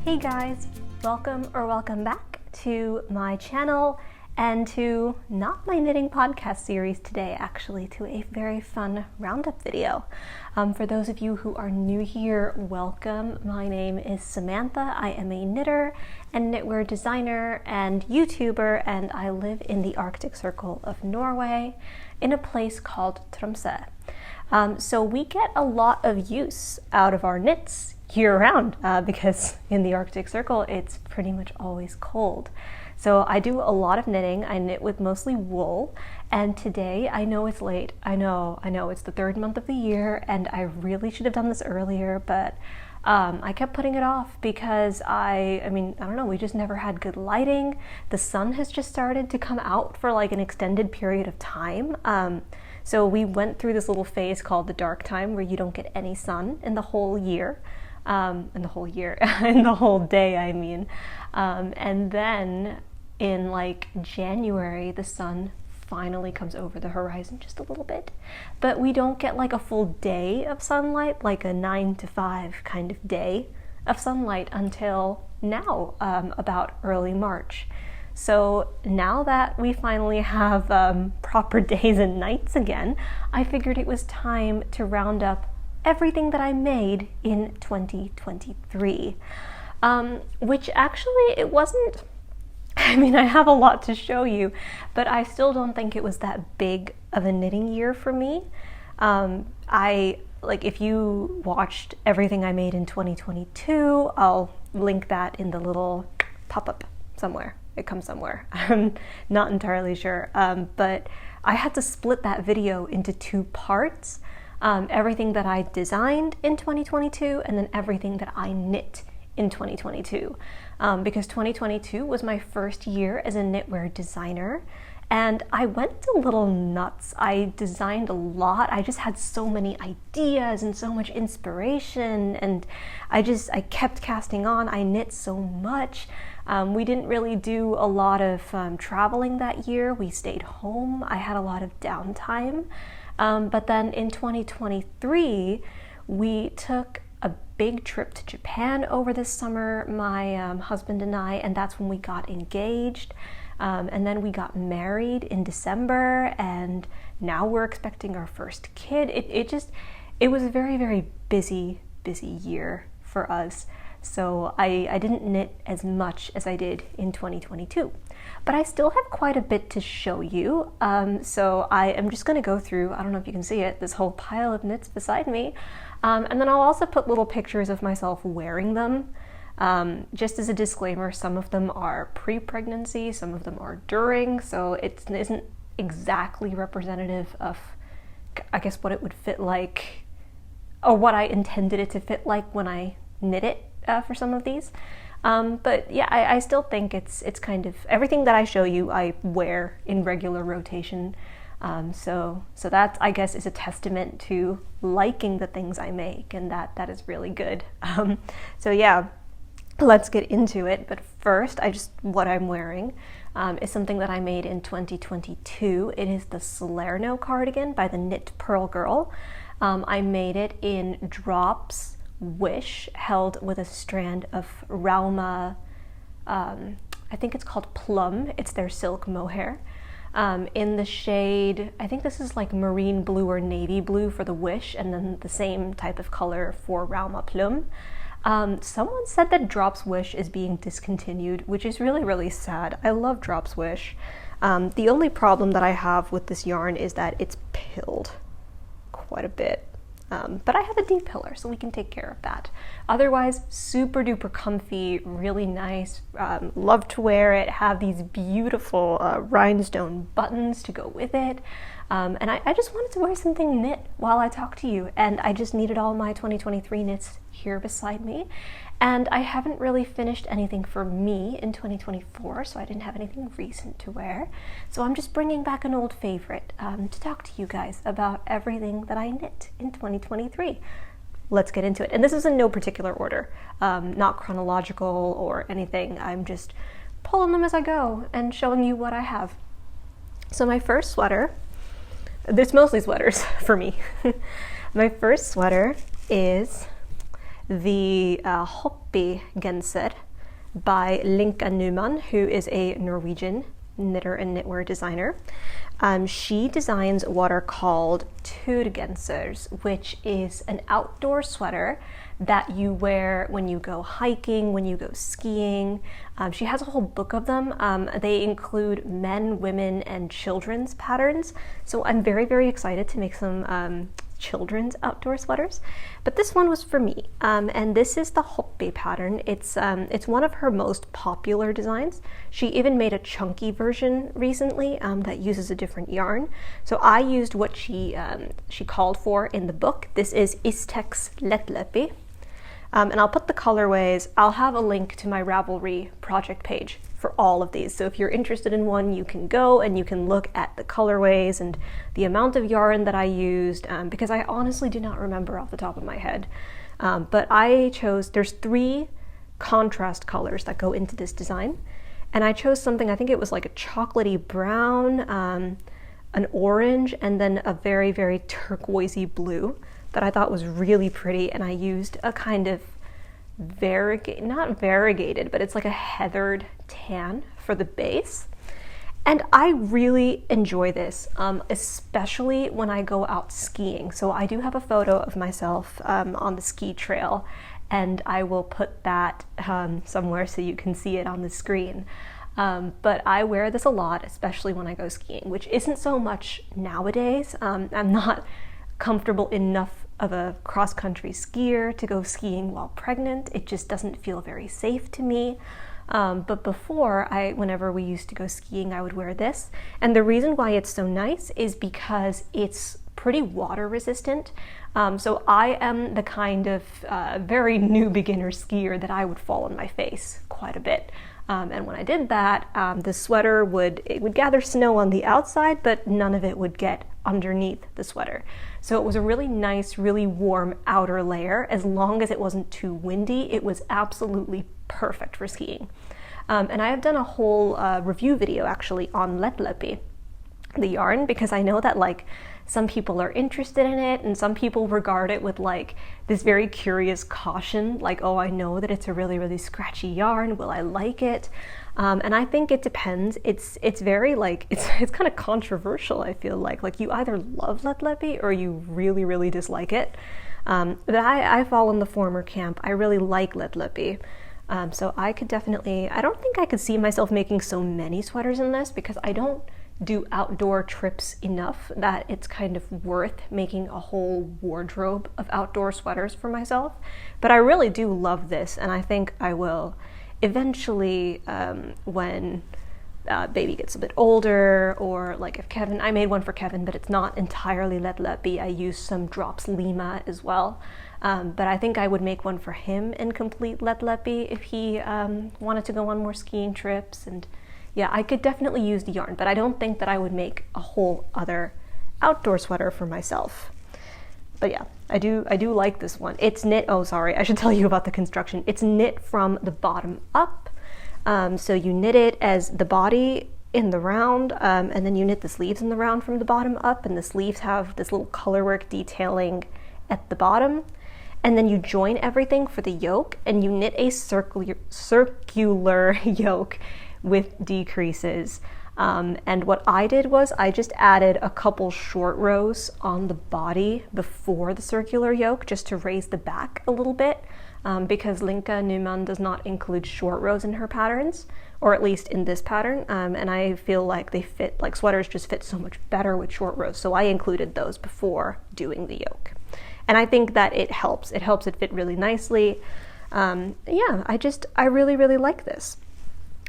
Hey guys, welcome back to my channel and to not my knitting podcast series today, actually, to a very fun roundup video. For those of you who are new here, welcome. My name is Samantha. I am a knitter and knitwear designer and YouTuber, and I live in the Arctic Circle of Norway in a place called Tromsø. So we get a lot of use out of our knits year-round because in the Arctic Circle it's pretty much always cold. So I do a lot of knitting. I knit with mostly wool, and today, I know it's late, I know it's the third month of the year and I really should have done this earlier, but I kept putting it off because I don't know, we just never had good lighting. The sun has just started to come out for like an extended period of time. So we went through this little phase called the dark time where you don't get any sun in the whole year. In the whole day, I mean. And then in like January, the sun finally comes over the horizon just a little bit. But we don't get like a full day of sunlight, like a 9 to 5 kind of day of sunlight until now, about early March. So now that we finally have proper days and nights again, I figured it was time to round up everything that I made in 2023, which actually it wasn't, I have a lot to show you, but I still don't think it was that big of a knitting year for me. If you watched everything I made in 2022, I'll link that in the little pop-up somewhere. It comes somewhere. I'm not entirely sure, but I had to split that video into 2 parts. Everything that I designed in 2022 and then everything that I knit in 2022, because 2022 was my first year as a knitwear designer and I went a little nuts. I designed a lot. I just had so many ideas and so much inspiration, and I kept casting on. I knit so much. We didn't really do a lot of traveling that year. We stayed home. I had a lot of downtime. But then in 2023, we took a big trip to Japan over this summer, my husband and I, and that's when we got engaged. And then we got married in December, and now we're expecting our first kid. It was a very, very busy year for us. So I didn't knit as much as I did in 2022, but I still have quite a bit to show you. So I am just going to go through, I don't know if you can see it, this whole pile of knits beside me. And then I'll also put little pictures of myself wearing them. Just as a disclaimer, some of them are pre-pregnancy, some of them are during, so it isn't exactly representative of, I guess, what it would fit like, or what I intended it to fit like when I knit it. For some of these, but yeah, I still think it's kind of everything that I show you I wear in regular rotation, so that, I guess, is a testament to liking the things I make, and that is really good. So yeah, let's get into it. But first, what I'm wearing is something that I made in 2022. It is the Salerno cardigan by the Knit Pearl Girl. I made it in drops wish held with a strand of Rauma, I think it's called Plum. It's their silk mohair, in the shade, I think this is like marine blue or navy blue for the wish, and then the same type of color for Rauma Plum. Someone said that Drops Wish is being discontinued, which is really, really sad. I love Drops Wish. The only problem that I have with this yarn is that it's pilled quite a bit. But I have a D-pillar, so we can take care of that. Otherwise, super duper comfy, really nice, love to wear it, have these beautiful rhinestone buttons to go with it. And I just wanted to wear something knit while I talk to you, and I just needed all my 2023 knits here beside me. And I haven't really finished anything for me in 2024, so I didn't have anything recent to wear. So I'm just bringing back an old favorite to talk to you guys about everything that I knit in 2023. Let's get into it. And this is in no particular order, not chronological or anything. I'm just pulling them as I go and showing you what I have. So my first sweater, there's mostly sweaters for me. My first sweater is the Poppygenseren by Linka Newman, who is a Norwegian knitter and knitwear designer. She designs what are called turgensers, which is an outdoor sweater that you wear when you go hiking, when you go skiing. She has a whole book of them. They include men, women, and children's patterns. So I'm very, very excited to make some children's outdoor sweaters. But this one was for me. And this is the Hopi pattern. It's one of her most popular designs. She even made a chunky version recently that uses a different yarn. So I used what she called for in the book. This is Istex Lettløpi. And I'll put the colorways. I'll have a link to my Ravelry project page for all of these. So if you're interested in one, you can go and you can look at the colorways and the amount of yarn that I used, because I honestly do not remember off the top of my head. But I chose, there's 3 contrast colors that go into this design. And I chose something, I think it was like a chocolatey brown, an orange, and then a very, very turquoisey blue that I thought was really pretty. And I used a kind of not variegated, but it's like a heathered tan for the base. And I really enjoy this, especially when I go out skiing. So I do have a photo of myself on the ski trail, and I will put that somewhere so you can see it on the screen. But I wear this a lot, especially when I go skiing, which isn't so much nowadays. I'm not comfortable enough of a cross-country skier to go skiing while pregnant. It just doesn't feel very safe to me. But before, whenever we used to go skiing, I would wear this. And the reason why it's so nice is because it's pretty water resistant. So I am the kind of very new beginner skier that I would fall on my face quite a bit. And when I did that, the sweater would gather snow on the outside, but none of it would get underneath the sweater. So it was a really nice, really warm outer layer. As long as it wasn't too windy, it was absolutely perfect for skiing. And I have done a whole review video actually on Lettløpi, the yarn, because I know that like some people are interested in it and some people regard it with like this very curious caution, like, oh, I know that it's a really, really scratchy yarn, will I like it? And I think it depends. It's very like, it's kind of controversial, I feel like you either love Lettløpi or you really, really dislike it. But I fall in the former camp. I really like Lettløpi. So I could definitely, I don't think I could see myself making so many sweaters in this because I don't do outdoor trips enough that it's kind of worth making a whole wardrobe of outdoor sweaters for myself. But I really do love this, and I think I will eventually when baby gets a bit older, or like if Kevin, I made one for Kevin, but it's not entirely Lettløpi. I used some drops Lima as well. But I think I would make one for him in complete Lettløpi if he wanted to go on more skiing trips. And yeah, I could definitely use the yarn, but I don't think that I would make a whole other outdoor sweater for myself. But yeah, I do like this one. It's knit, oh sorry, I should tell you about the construction. It's knit from the bottom up. So you knit it as the body in the round, and then you knit the sleeves in the round from the bottom up, and the sleeves have this little colorwork detailing at the bottom. And then you join everything for the yoke, and you knit a circular yoke with decreases. And what I did was I just added a couple short rows on the body before the circular yoke just to raise the back a little bit, because Linka Newman does not include short rows in her patterns, or at least in this pattern, and I feel like they fit, like sweaters just fit so much better with short rows, so I included those before doing the yoke. And I think that it helps it fit really nicely. Yeah, I really, really like this.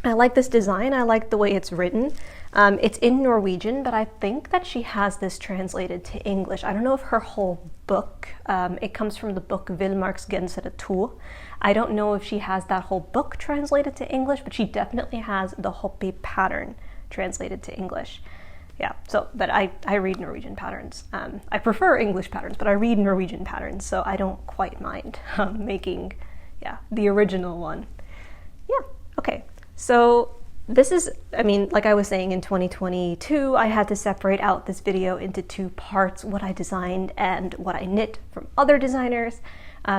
I like this design. I like the way it's written. It's in Norwegian, but I think that she has this translated to English. I don't know if her whole book, it comes from the book Villmarksgensere 2. I don't know if she has that whole book translated to English, but she definitely has the Hopi pattern translated to English. Yeah, so, but I read Norwegian patterns. I prefer English patterns, but I read Norwegian patterns, so I don't quite mind making, yeah, the original one. Yeah, okay. So this is, I mean, like I was saying, in 2022, I had to separate out this video into two parts, what I designed and what I knit from other designers.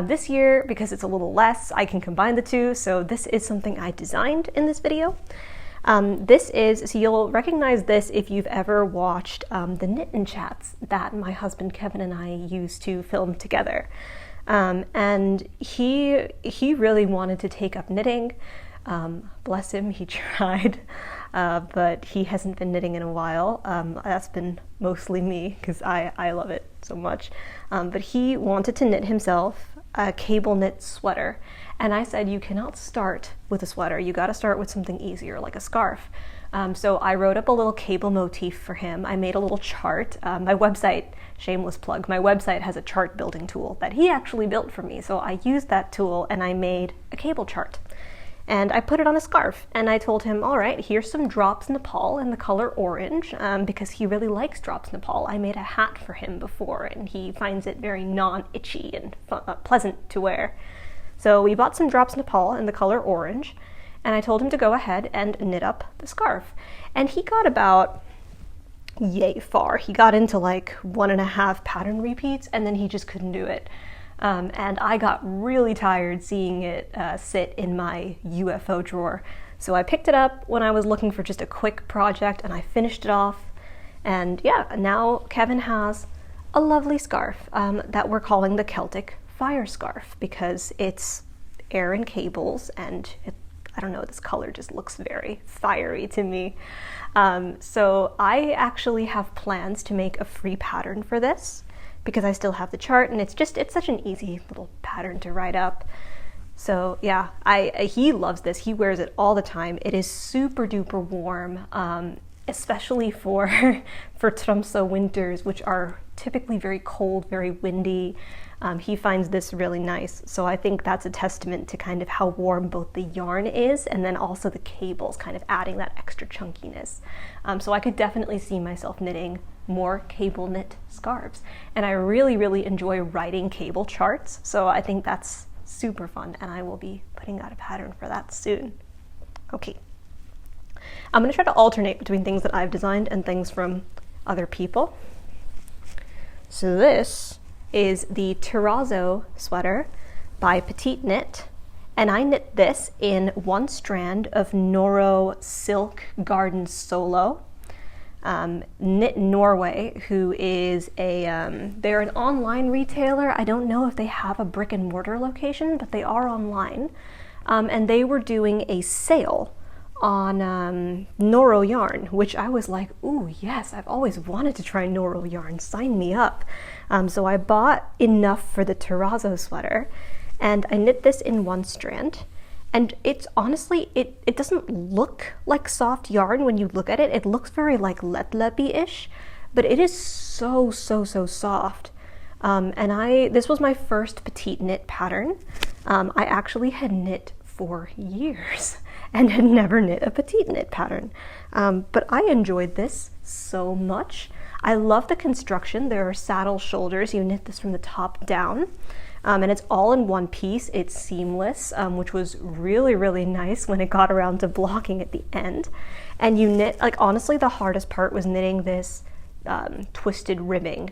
This year, because it's a little less, I can combine the two, so this is something I designed in this video. So you'll recognize this if you've ever watched the Knit and Chats that my husband Kevin and I used to film together. And he really wanted to take up knitting. Bless him, he tried, but he hasn't been knitting in a while. That's been mostly me, because I love it so much. But he wanted to knit himself a cable knit sweater. And I said, you cannot start with a sweater. You got to start with something easier, like a scarf. So I wrote up a little cable motif for him. I made a little chart. My website, shameless plug, my website has a chart building tool that he actually built for me. So I used that tool and I made a cable chart. And I put it on a scarf, and I told him, all right, here's some drops Nepal in the color orange, because he really likes drops Nepal. I made a hat for him before, and he finds it very non-itchy and pleasant to wear. So we bought some drops Nepal in the color orange, and I told him to go ahead and knit up the scarf. And he got about yay far. He got into like 1.5 pattern repeats, and then he just couldn't do it. And I got really tired seeing it sit in my UFO drawer. So I picked it up when I was looking for just a quick project, and I finished it off. And yeah, now Kevin has a lovely scarf that we're calling the Celtic fire scarf, because it's air and cables, and I don't know, this color just looks very fiery to me. So I actually have plans to make a free pattern for this, because I still have the chart, and it's such an easy little pattern to write up. So yeah, he loves this. He wears it all the time. It is super duper warm, especially for Tromsø winters, which are typically very cold, very windy. He finds this really nice. So I think that's a testament to kind of how warm both the yarn is, and then also the cables kind of adding that extra chunkiness. So I could definitely see myself knitting more cable knit scarves. And I really, really enjoy writing cable charts. So I think that's super fun, and I will be putting out a pattern for that soon. Okay. I'm going to try to alternate between things that I've designed and things from other people. So this is the Terazzo sweater by Petite Knit, and I knit this in 1 strand of Noro Silk Garden Solo. Knit Norway, who is they're an online retailer. I don't know if they have a brick and mortar location, but they are online. And they were doing a sale on Noro yarn, which I was like, ooh, yes, I've always wanted to try Noro yarn, sign me up. So I bought enough for the Terazzo sweater, and I knit this in 1 strand. And it's honestly, it doesn't look like soft yarn when you look at it. It looks very like letlepi-ish, but it is so soft. And this was my first petite knit pattern. I actually had knit for years and had never knit a petite knit pattern. But I enjoyed this so much. I love the construction. There are saddle shoulders. You knit this from the top down. And it's all in one piece. It's seamless, which was really, really nice when it got around to blocking at the end. And you knit, like honestly, the hardest part was knitting this twisted ribbing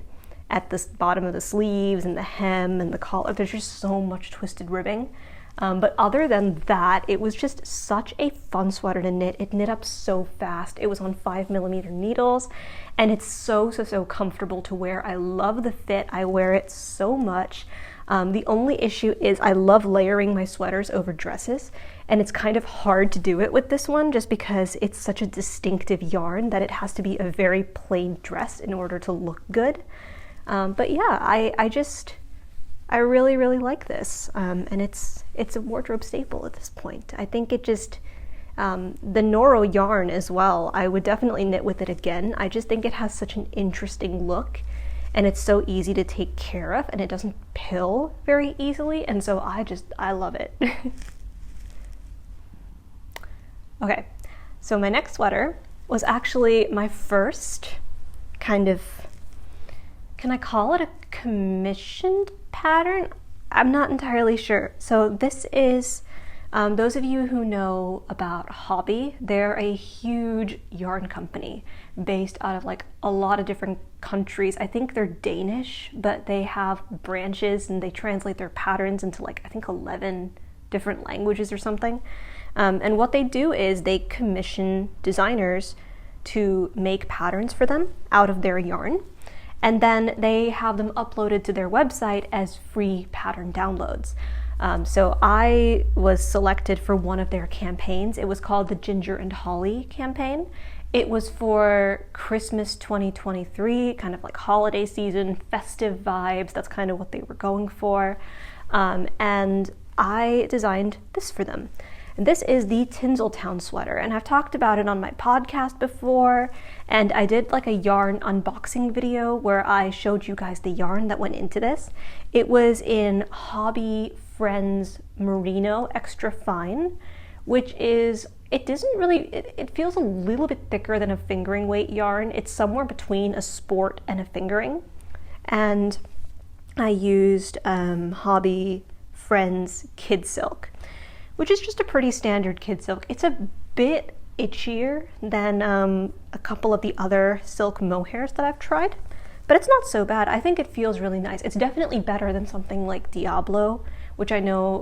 at the bottom of the sleeves and the hem and the collar. There's just so much twisted ribbing. But other than that, it was just such a fun sweater to knit. It knit up so fast. It was on 5mm needles, and it's so comfortable to wear. I love the fit. I wear it so much. The only issue is I love layering my sweaters over dresses, and it's kind of hard to do it with this one just because it's such a distinctive yarn that it has to be a very plain dress in order to look good. But yeah, I really, really like this, and it's a wardrobe staple at this point. I think it just, the Noro yarn as well, I would definitely knit with it again. I just think it has such an interesting look, and it's so easy to take care of, and it doesn't pill very easily, and so I love it. Okay, so my next sweater was actually my first kind of, can I call it a commissioned pattern? I'm not entirely sure. So this is Those of you who know about Hopi, they're a huge yarn company based out of like a lot of different countries. I think they're Danish, but they have branches and they translate their patterns into like, I think 11 different languages or something. And what they do is they commission designers to make patterns for them out of their yarn. And then they have them uploaded to their website as free pattern downloads. So I was selected for one of their campaigns. It was called the Ginger and Holly campaign. It was for Christmas 2023, kind of like holiday season, festive vibes. That's kind of what they were going for. And I designed this for them. And this is the Tinseltown sweater, and I've talked about it on my podcast before, and I did like a yarn unboxing video where I showed you guys the yarn that went into this. It was in Hobby Friends Merino Extra Fine, which is, it feels a little bit thicker than a fingering weight yarn. It's somewhere between a sport and a fingering. And I used Hobby Friends Kid Silk, which is just a pretty standard kid silk. It's a bit itchier than a couple of the other silk mohairs that I've tried, but it's not so bad. I think it feels really nice. It's definitely better than something like Diablo, which I know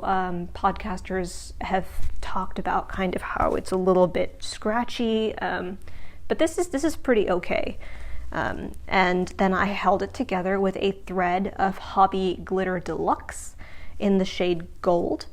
podcasters have talked about kind of how it's a little bit scratchy, but this is pretty okay. And then I held it together with a thread of Hobby Glitter Deluxe in the shade Gold.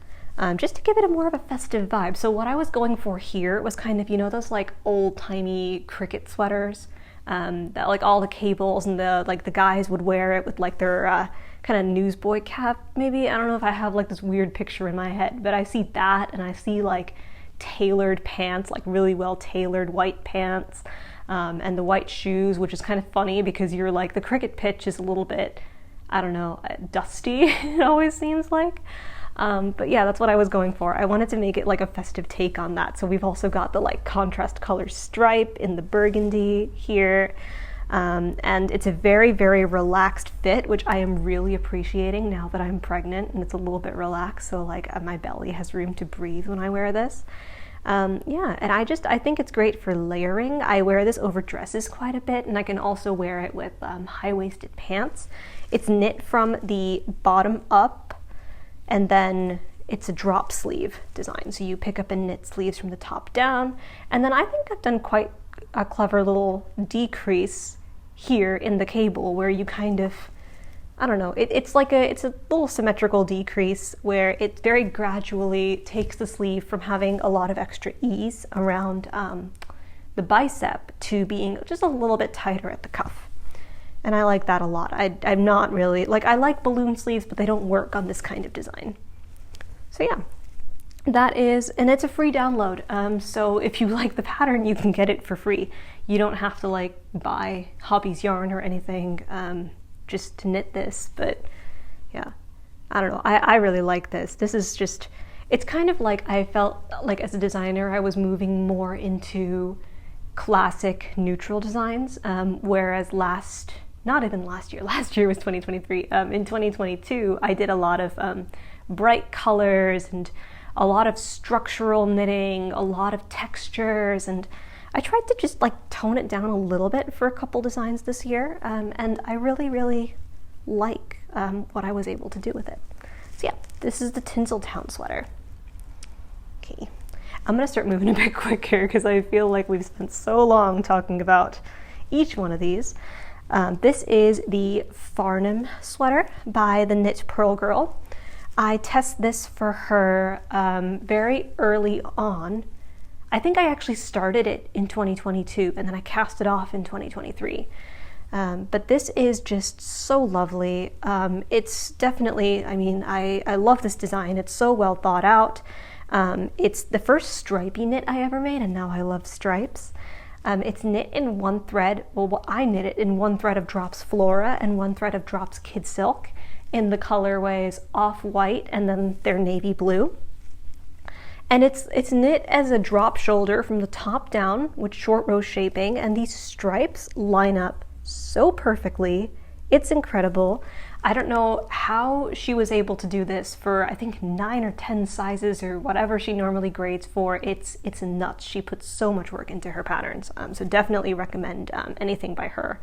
Just to give it a more of a festive vibe. So what I was going for here was kind of, you know, those like old-timey cricket sweaters that like all the cables and the guys would wear it with like their kind of newsboy cap maybe. I don't know if I have like this weird picture in my head, but I see that and I see like tailored pants, like really well tailored white pants, and the white shoes, which is kind of funny because you're like, the cricket pitch is a little bit, I don't know, dusty, it always seems like. But yeah, that's what I was going for. I wanted to make it like a festive take on that. So we've also got the like contrast color stripe in the burgundy here. And it's a very, very relaxed fit, which I am really appreciating now that I'm pregnant and it's a little bit relaxed. So like my belly has room to breathe when I wear this. Yeah, and I think it's great for layering. I wear this over dresses quite a bit, and I can also wear it with high-waisted pants. It's knit from the bottom up, and then it's a drop sleeve design. So you pick up and knit sleeves from the top down. And then I think I've done quite a clever little decrease here in the cable where you kind of, I don't know, it's a little symmetrical decrease where it very gradually takes the sleeve from having a lot of extra ease around the bicep to being just a little bit tighter at the cuff. And I like that a lot. I'm not really, like, I like balloon sleeves, but they don't work on this kind of design. So yeah, that is, and it's a free download. So if you like the pattern, you can get it for free. You don't have to like buy Hobby's yarn or anything just to knit this, but yeah, I don't know. I really like this. This is just, it's kind of like I felt like as a designer, I was moving more into classic neutral designs, whereas last year was 2023. In 2022, I did a lot of bright colors and a lot of structural knitting, a lot of textures, and I tried to just like tone it down a little bit for a couple designs this year, and I really, really like what I was able to do with it. So yeah, this is the Tinseltown sweater. Okay, I'm gonna start moving a bit quicker because I feel like we've spent so long talking about each one of these. This is the Farnham sweater by the Knit Pearl Girl. I tested this for her very early on. I think I actually started it in 2022 and then I cast it off in 2023. But this is just so lovely. It's definitely, I mean, I love this design. It's so well thought out. It's the first stripey knit I ever made, and now I love stripes. It's knit in one thread. Well, I knit it in one thread of Drops Flora and one thread of Drops Kid Silk in the colorways Off-White and then their navy blue. And it's knit as a drop shoulder from the top down with short row shaping, and these stripes line up so perfectly. It's incredible. I don't know how she was able to do this for, I think, 9 or 10 sizes or whatever she normally grades for. It's nuts. She puts so much work into her patterns. So definitely recommend anything by her.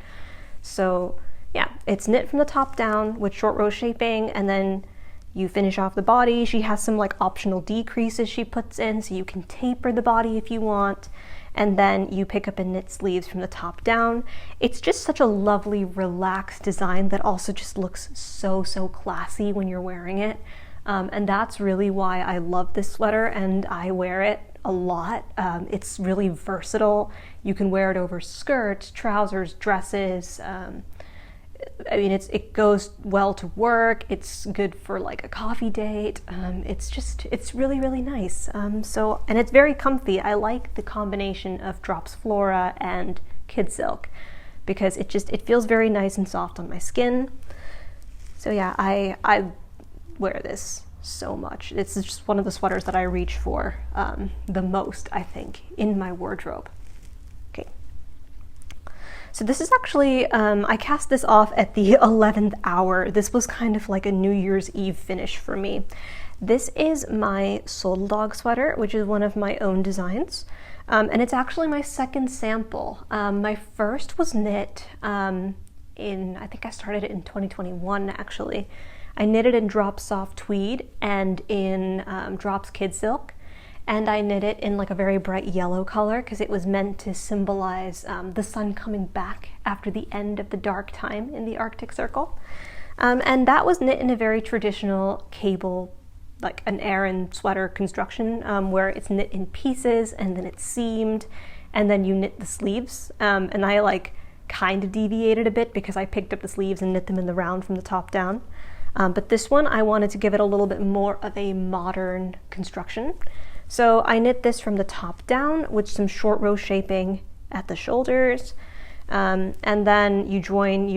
So yeah, it's knit from the top down with short row shaping, and then you finish off the body. She has some like optional decreases she puts in, so you can taper the body if you want. And then you pick up and knit sleeves from the top down. It's just such a lovely, relaxed design that also just looks so, so classy when you're wearing it. And that's really why I love this sweater, and I wear it a lot. It's really versatile. You can wear it over skirts, trousers, dresses. I mean, it goes well to work. It's good for like a coffee date. It's really, really nice. And it's very comfy. I like the combination of Drops Flora and Kid Silk because it feels very nice and soft on my skin. So yeah, I wear this so much. It's just one of the sweaters that I reach for the most, I think, in my wardrobe. So this is actually, I cast this off at the 11th hour. This was kind of like a New Year's Eve finish for me. This is my Soldag sweater, which is one of my own designs. And it's actually my second sample. My first was knit I think I started it in 2021 actually. I knitted in Drops Soft Tweed and in Drops Kid Silk. And I knit it in like a very bright yellow color because it was meant to symbolize the sun coming back after the end of the dark time in the Arctic Circle. And that was knit in a very traditional cable, like an Aran sweater construction, where it's knit in pieces and then it's seamed and then you knit the sleeves. And I like kind of deviated a bit because I picked up the sleeves and knit them in the round from the top down. But this one, I wanted to give it a little bit more of a modern construction. So I knit this from the top down with some short row shaping at the shoulders, and then you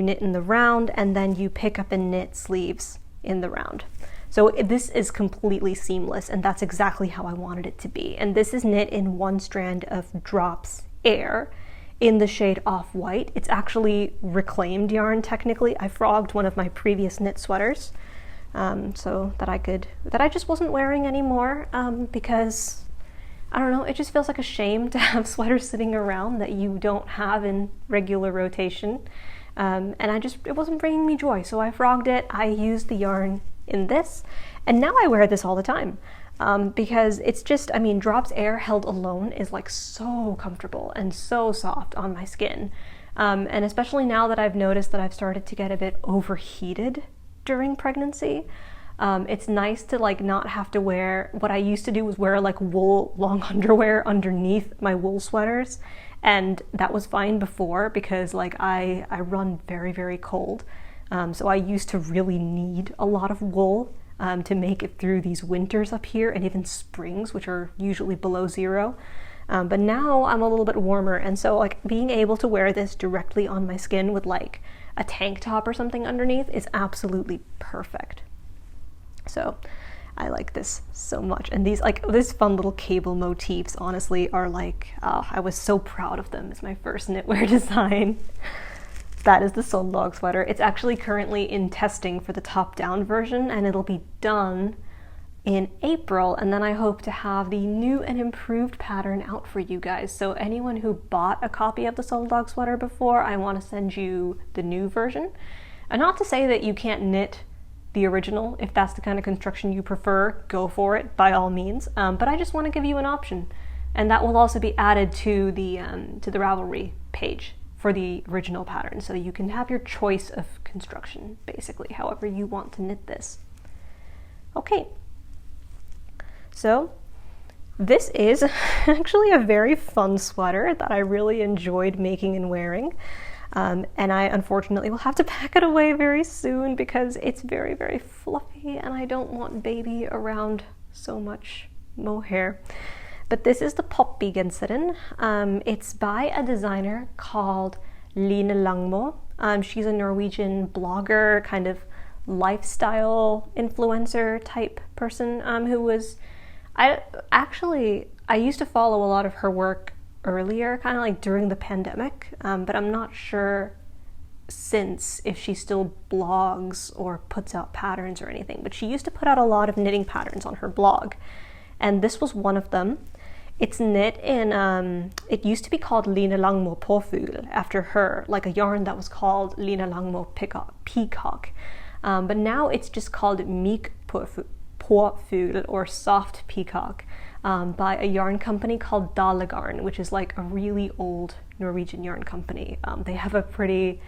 knit in the round, and then you pick up and knit sleeves in the round. So this is completely seamless, and that's exactly how I wanted it to be. And this is knit in one strand of Drops Air in the shade Off-White. It's actually reclaimed yarn technically. I frogged one of my previous knit sweaters. So that I just wasn't wearing anymore, because I don't know, it just feels like a shame to have sweaters sitting around that you don't have in regular rotation. And it wasn't bringing me joy. So I frogged it. I used the yarn in this, and now I wear this all the time. Because it's just, I mean, Drops Air held alone is like so comfortable and so soft on my skin. And especially now that I've noticed that I've started to get a bit overheated during pregnancy, it's nice to like not have to wear, what I used to do was wear like wool long underwear underneath my wool sweaters, and that was fine before because like I run very, very cold, so I used to really need a lot of wool to make it through these winters up here and even springs, which are usually below 0. But now I'm a little bit warmer, and so like being able to wear this directly on my skin with like a tank top or something underneath is absolutely perfect. So I like this so much. And these fun little cable motifs honestly are like, I was so proud of them as my first knitwear design. That is the Soldag sweater. It's actually currently in testing for the top down version, and it'll be done in April, and then I hope to have the new and improved pattern out for you guys. So anyone who bought a copy of the Soldag sweater before, I want to send you the new version. And not to say that you can't knit the original. If that's the kind of construction you prefer, go for it by all means. But I just want to give you an option, and that will also be added to the Ravelry page for the original pattern, so you can have your choice of construction, basically, however you want to knit this. Okay. So this is actually a very fun sweater that I really enjoyed making and wearing. And I unfortunately will have to pack it away very soon because it's very, very fluffy and I don't want baby around so much mohair. But this is the Poppygenseren. It's by a designer called Lillehammer. She's a Norwegian blogger, kind of lifestyle influencer type person, who was... I used to follow a lot of her work earlier, kind of like during the pandemic, but I'm not sure since if she still blogs or puts out patterns or anything, but she used to put out a lot of knitting patterns on her blog, and this was one of them. It's knit in, it used to be called Lina Langmo Påfugl after her, like a yarn that was called Lina Langmo Peacock. But now it's just called Mik Påfugl, or soft peacock, by a yarn company called Dalegarn, which is like a really old Norwegian yarn company. They have a pretty,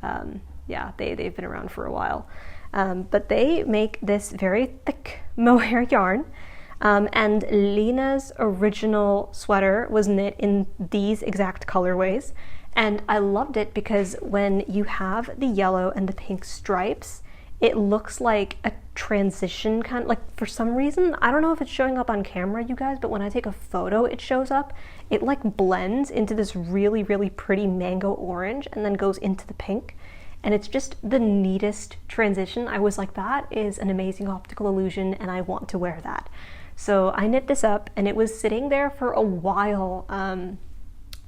they've been around for a while. But they make this very thick mohair yarn. And Lina's original sweater was knit in these exact colorways, and I loved it because when you have the yellow and the pink stripes, it looks like a transition, kind of like, for some reason, I don't know if it's showing up on camera, you guys, but when I take a photo it shows up. It like blends into this really, really pretty mango orange and then goes into the pink, and it's just the neatest transition. I was like, that is an amazing optical illusion and I want to wear that. So I knit this up, and it was sitting there for a while,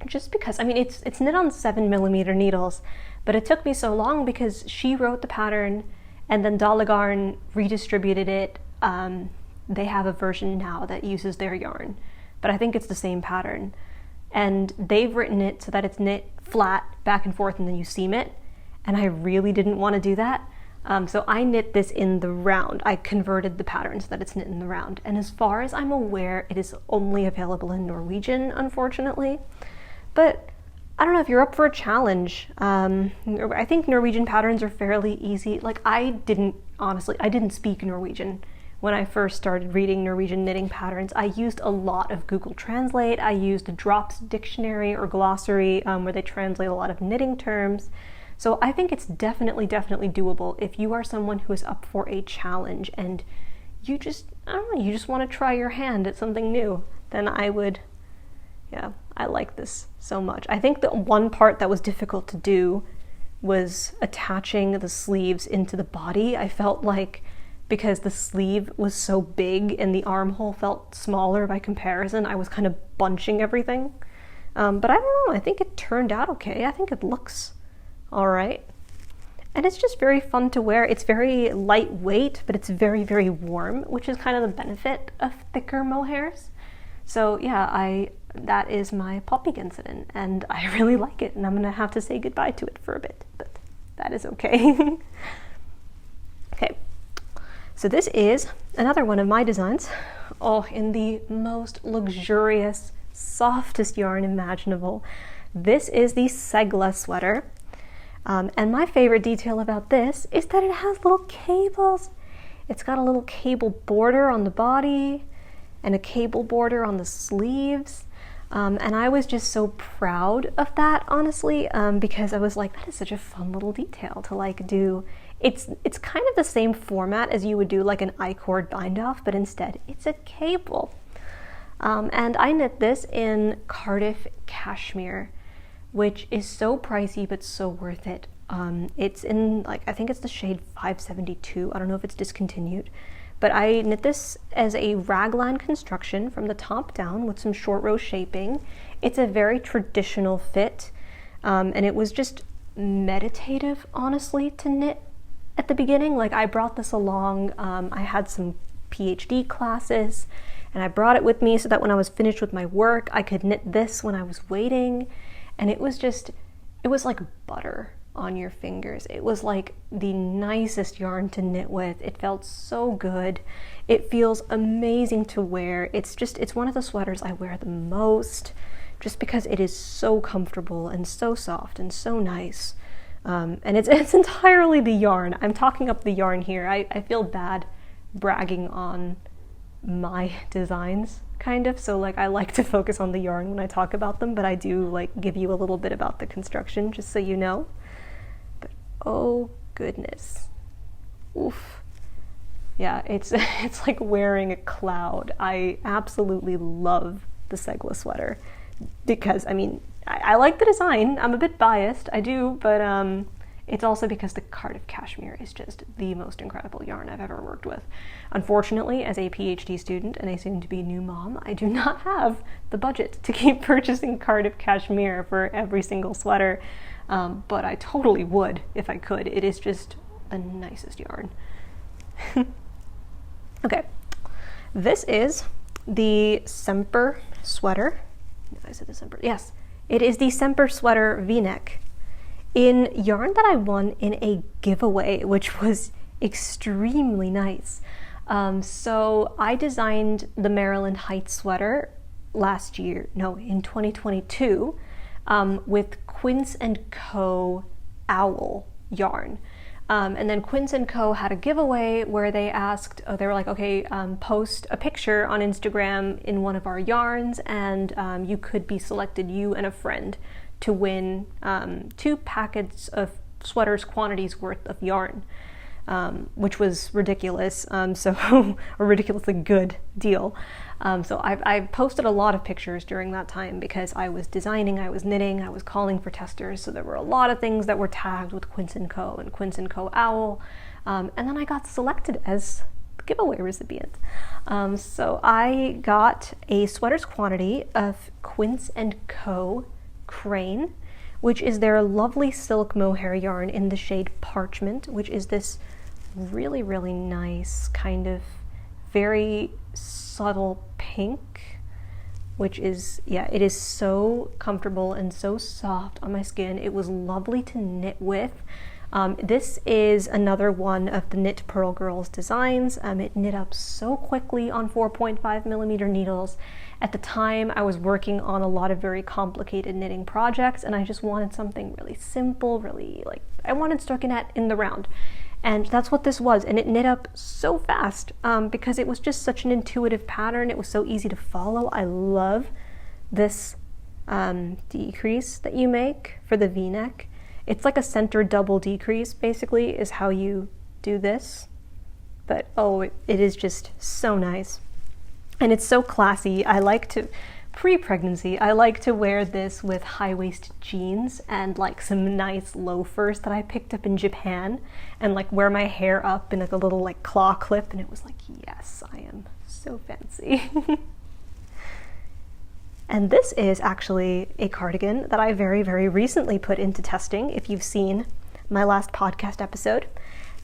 just because, I mean, it's knit on 7mm needles, but it took me so long because she wrote the pattern and then Dalegarn redistributed it. They have a version now that uses their yarn, but I think it's the same pattern, and they've written it so that it's knit flat back and forth and then you seam it, and I really didn't want to do that. So I knit this in the round. I converted the pattern so that it's knit in the round. And as far as I'm aware, it is only available in Norwegian, unfortunately. But I don't know, if you're up for a challenge, I think Norwegian patterns are fairly easy. Like, I didn't speak Norwegian when I first started reading Norwegian knitting patterns. I used a lot of Google Translate. I used Drops Dictionary or Glossary, where they translate a lot of knitting terms. So I think it's definitely doable if you are someone who is up for a challenge and you just want to try your hand at something new. Then I like this so much. I think the one part that was difficult to do was attaching the sleeves into the body. I felt like, because the sleeve was so big and the armhole felt smaller by comparison, I was kind of bunching everything. But I don't know, I think it turned out okay. I think it looks all right, and it's just very fun to wear. It's very lightweight, but it's very, very warm, which is kind of the benefit of thicker mohairs. So yeah, that is my Poppygenseren, and I really like it, and I'm gonna have to say goodbye to it for a bit, but that is okay. Okay, so this is another one of my designs, in the most luxurious, softest yarn imaginable. This is the Segla sweater. And my favorite detail about this is that it has little cables. It's got a little cable border on the body and a cable border on the sleeves. And I was just so proud of that, honestly, because I was like, that is such a fun little detail to like do. It's kind of the same format as you would do like an I-cord bind off, but instead it's a cable. And I knit this in Cardiff cashmere, which is so pricey but so worth it. It's in, like, I think it's the shade 572. I don't know if it's discontinued, but I knit this as a raglan construction from the top down with some short row shaping. It's a very traditional fit, and it was just meditative, honestly, to knit at the beginning. Like, I brought this along. I had some PhD classes, and I brought it with me so that when I was finished with my work, I could knit this when I was waiting. And it was like butter on your fingers. It was like the nicest yarn to knit with. It felt so good. It feels amazing to wear. It's one of the sweaters I wear the most, just because it is so comfortable and so soft and so nice. And it's entirely the yarn. I'm talking up the yarn here. I feel bad bragging on my designs, kind of, so like I like to focus on the yarn when I talk about them, but I do like give you a little bit about the construction just so you know. But oh goodness, oof, yeah, it's like wearing a cloud. I absolutely love the Segla sweater because, I mean, I like the design. I'm a bit biased, I do, but it's also because the Cardiff cashmere is just the most incredible yarn I've ever worked with. Unfortunately, as a PhD student and a soon-to-be new mom, I do not have the budget to keep purchasing Cardiff cashmere for every single sweater. but I totally would if I could. It is just the nicest yarn. Okay, this is the Semper sweater. No, is it the Semper? Yes, it is the Semper sweater V-neck in yarn that I won in a giveaway, which was extremely nice. So I designed the Maryland Heights sweater in 2022 with Quince & Co. owl yarn. And then Quince & Co. had a giveaway where they asked, they were like, okay, post a picture on Instagram in one of our yarns, and you could be selected, you and a friend, to win 2 packets of sweaters quantities worth of yarn, which was ridiculous, so a ridiculously good deal. So I posted a lot of pictures during that time because I was designing, I was knitting, I was calling for testers, so there were a lot of things that were tagged with Quince & Co. and Quince & Co. owl, and then I got selected as the giveaway recipient. So I got a sweaters quantity of Quince & Co. Crane, which is their lovely silk mohair yarn in the shade Parchment, which is this really, really nice kind of very subtle pink, which is, yeah, it is so comfortable and so soft on my skin. It was lovely to knit with. This is another one of the Knit Pearl Girls designs. It knit up so quickly on 4.5mm needles. At the time, I was working on a lot of very complicated knitting projects, and I just wanted something really simple, really, like, I wanted stockinette in the round. And that's what this was, and it knit up so fast because it was just such an intuitive pattern. It was so easy to follow. I love this decrease that you make for the V-neck. It's like a center double decrease, basically, is how you do this. But oh, it is just so nice. And it's so classy. I like to, pre-pregnancy, I like to wear this with high-waisted jeans and like some nice loafers that I picked up in Japan, and like wear my hair up in like a little like claw clip, and it was like, yes, I am so fancy. And this is actually a cardigan that I very, very recently put into testing. If you've seen my last podcast episode,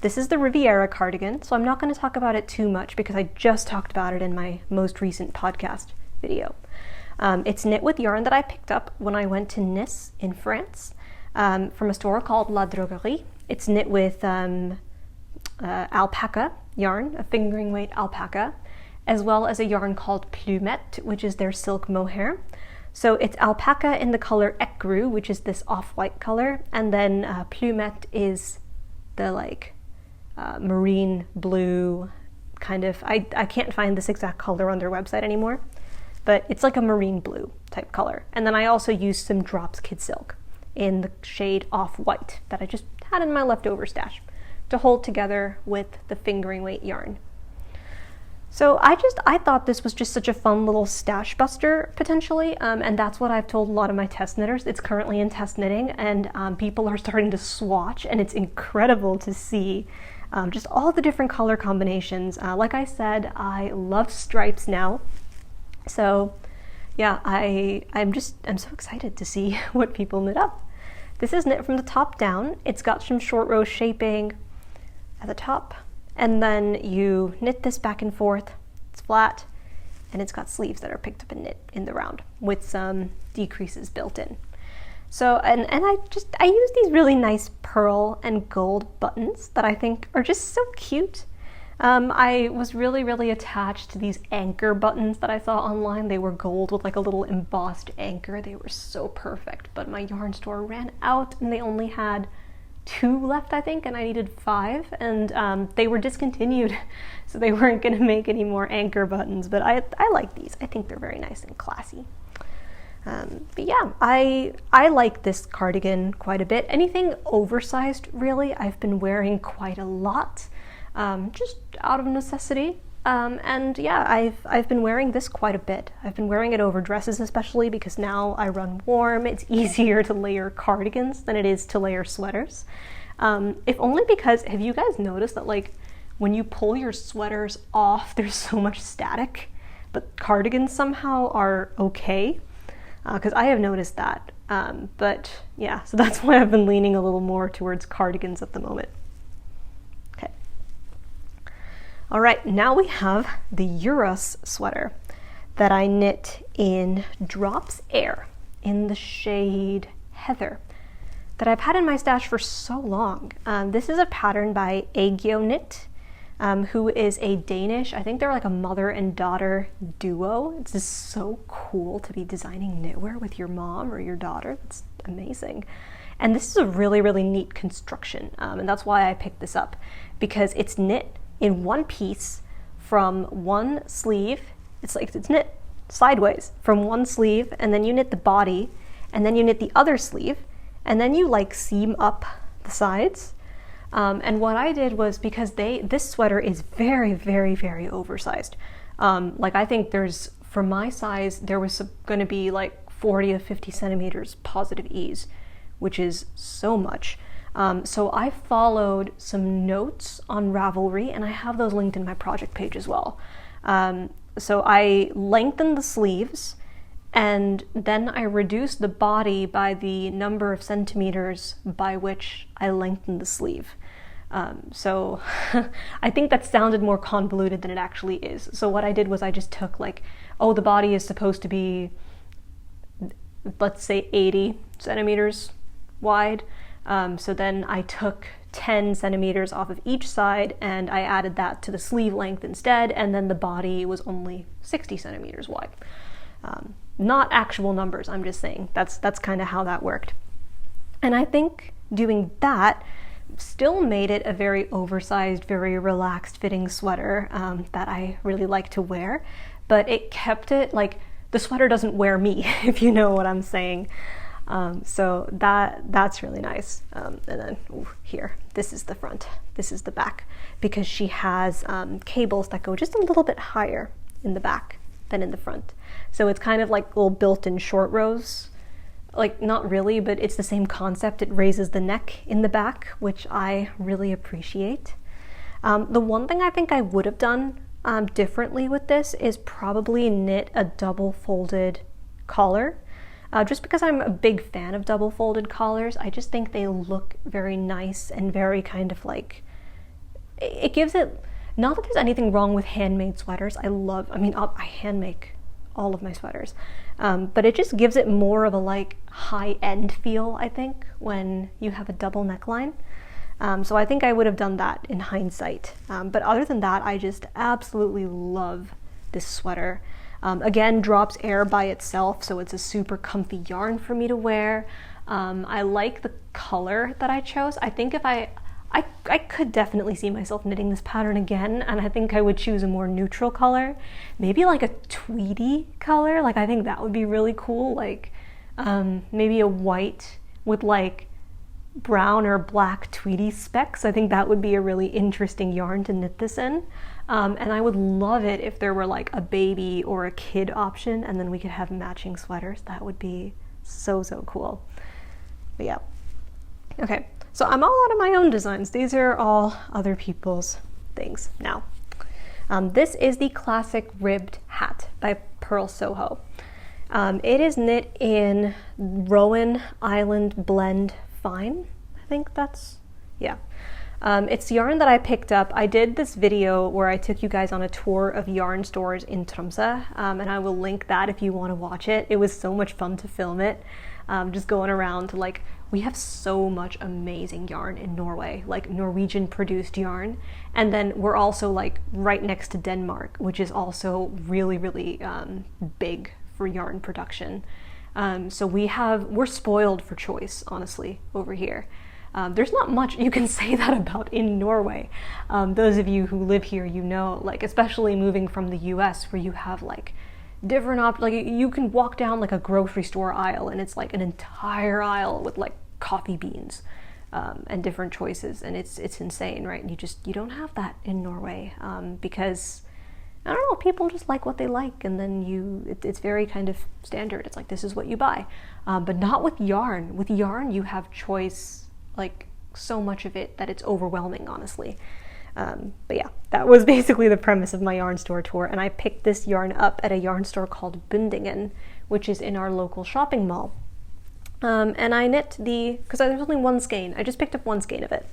this is the Riviera cardigan, so I'm not going to talk about it too much because I just talked about it in my most recent podcast video. It's knit with yarn that I picked up when I went to Nice in France from a store called La Droguerie. It's knit with alpaca yarn, a fingering weight alpaca, as well as a yarn called Plumette, which is their silk mohair. So it's alpaca in the color ecru, which is this off-white color, and then Plumette is the like marine blue kind of, I can't find this exact color on their website anymore, but it's like a marine blue type color. And then I also used some Drops Kid Silk in the shade Off-White that I just had in my leftover stash to hold together with the fingering weight yarn. So I thought this was just such a fun little stash buster, potentially, and that's what I've told a lot of my test knitters. It's currently in test knitting, and people are starting to swatch, and it's incredible to see just all the different color combinations. Like I said, I love stripes now, so yeah, I'm so excited to see what people knit up. This is knit from the top down. It's got some short row shaping at the top, and then you knit this back and forth. It's flat, and it's got sleeves that are picked up and knit in the round with some decreases built in. So, and I use these really nice pearl and gold buttons that I think are just so cute. I was really, really attached to these anchor buttons that I saw online. They were gold with like a little embossed anchor. They were so perfect, but my yarn store ran out and they only had 2 left, I think, and I needed 5, and they were discontinued, so they weren't going to make any more anchor buttons, but I like these. I think they're very nice and classy. But yeah, I like this cardigan quite a bit. Anything oversized, really, I've been wearing quite a lot, just out of necessity. And yeah, I've been wearing this quite a bit. I've been wearing it over dresses, especially because now I run warm. It's easier to layer cardigans than it is to layer sweaters. If only because, have you guys noticed that like when you pull your sweaters off, there's so much static, but cardigans somehow are okay? Because I have noticed that But yeah, so that's why I've been leaning a little more towards cardigans at the moment. Okay. All right, now we have the Eurus sweater that I knit in Drops Air in the shade Heather that I've had in my stash for so long. This is a pattern by Agio Knit, who is a Danish, I think they're like a mother and daughter duo. It's just so cool to be designing knitwear with your mom or your daughter. It's amazing. And this is a really, really neat construction. And that's why I picked this up, because it's knit in one piece from one sleeve. It's knit sideways from one sleeve, and then you knit the body, and then you knit the other sleeve, and then you like seam up the sides. And what I did was, because this sweater is very, very, very oversized. Like I think for my size, there was going to be like 40 to 50 centimeters positive ease, which is so much. So I followed some notes on Ravelry, and I have those linked in my project page as well. So I lengthened the sleeves, and then I reduced the body by the number of centimeters by which I lengthened the sleeve. So I think that sounded more convoluted than it actually is. So what I did was I just took the body is supposed to be, let's say 80 centimeters wide. So then I took 10 centimeters off of each side, and I added that to the sleeve length instead, and then the body was only 60 centimeters wide. Not actual numbers, I'm just saying. That's kind of how that worked. And I think doing that still made it a very oversized, very relaxed fitting sweater that I really like to wear, but it kept it the sweater doesn't wear me, if you know what I'm saying. So that's really nice. And then here, this is the front, this is the back, because she has cables that go just a little bit higher in the back than in the front. So it's kind of like little built-in short rows. Not really, but it's the same concept. It raises the neck in the back, which I really appreciate. The one thing I think I would have done differently with this is probably knit a double folded collar. Just because I'm a big fan of double folded collars. I just think they look very nice and very kind of it gives it, not that there's anything wrong with handmade sweaters. I hand make all of my sweaters. But it just gives it more of a high-end feel, I think, when you have a double neckline. So I think I would have done that in hindsight. But other than that, I just absolutely love this sweater. Again, Drops Air by itself, so it's a super comfy yarn for me to wear. I like the color that I chose. I think if I could definitely see myself knitting this pattern again, and I think I would choose a more neutral color, maybe a tweedy color. I think that would be really cool. Maybe a white with brown or black tweedy specks. I think that would be a really interesting yarn to knit this in. And I would love it if there were a baby or a kid option, and then we could have matching sweaters. That would be so cool. But yeah. Okay. So I'm all out of my own designs. These are all other people's things now. This is the classic ribbed hat by Pearl Soho. It is knit in Rowan Island Blend Fine. I think that's, yeah. It's yarn that I picked up. I did this video where I took you guys on a tour of yarn stores in Tromsø, and I will link that if you want to watch it. It was so much fun to film it. Just going around to we have so much amazing yarn in Norway, Norwegian produced yarn. And then we're also right next to Denmark, which is also really, really big for yarn production. So we're spoiled for choice, honestly, over here. There's not much you can say that about in Norway. Those of you who live here, especially moving from the US, where you have different you can walk down a grocery store aisle, and it's an entire aisle with coffee beans and different choices, and it's insane, right? And you don't have that in Norway because I don't know, people just like what they like, and then it's very kind of standard. It's this is what you buy, but not with yarn. With yarn, you have choice, so much of it that it's overwhelming, honestly. But yeah, that was basically the premise of my yarn store tour, and I picked this yarn up at a yarn store called Bundingen, which is in our local shopping mall. And I knit because there's only one skein. I just picked up one skein of it.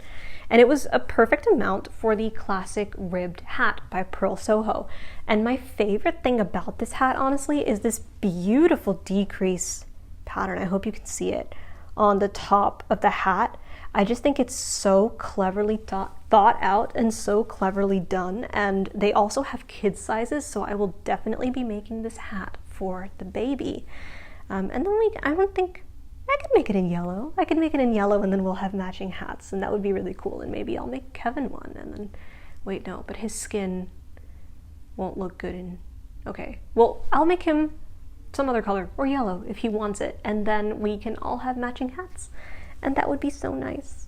And it was a perfect amount for the classic ribbed hat by Pearl Soho. And my favorite thing about this hat, honestly, is this beautiful decrease pattern. I hope you can see it on the top of the hat. I just think it's so cleverly thought out and so cleverly done. And they also have kids sizes, so I will definitely be making this hat for the baby. And then I don't think, I could make it in yellow. I could make it in yellow and then we'll have matching hats, and that would be really cool. And maybe I'll make Kevin one, and then, wait, no, but his skin won't look good in, okay. Well, I'll make him some other color, or yellow if he wants it, and then we can all have matching hats. And that would be so nice.